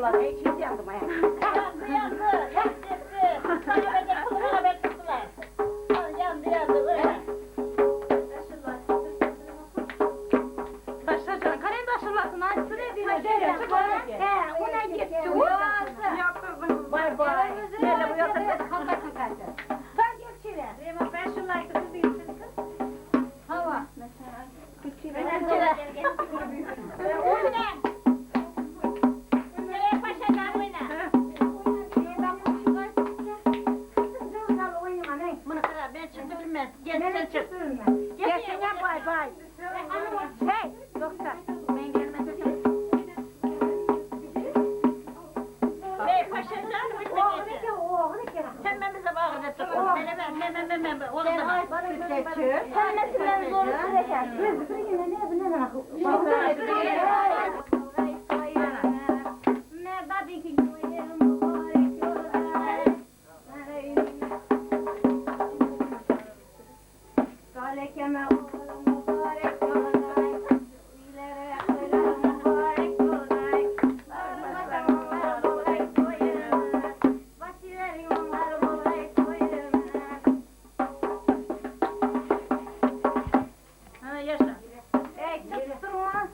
başladılar. İçimiz yandı maya. Yandı. Sana beni kılına beklettiler. Yandı öyle. Taşlar karen taşırlasın. Açsın edin. Ona gitti. Yaptırdın. Bay bay. Böyle bu yoksa sen kalmasın kaçır. Sen gel çile. Rema ben şunlar kızı değilsin kız. Hava. Ben çile. Oyna. Nereye paşalar oyna. Bunu kara ben çıktım bilmez. Gel sen çık. Gel sen bay bay. Hey yoksa ben gelmesem. Bey paşalar bilmez. Temmemize bağlı ettik. Sevmesinden zoru süreker.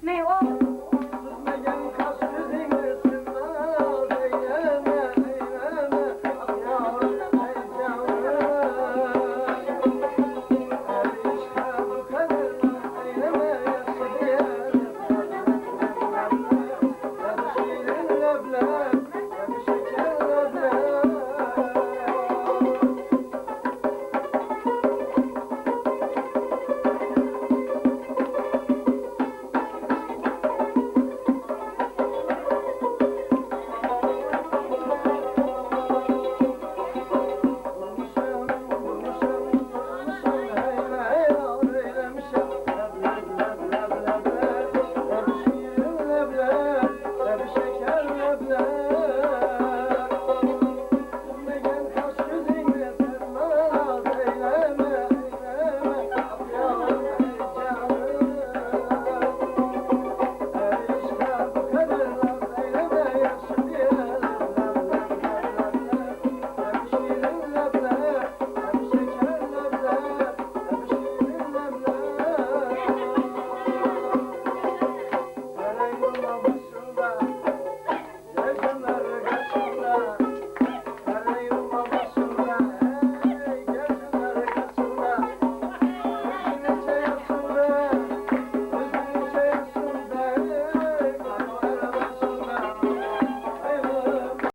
Ne o? Leblebi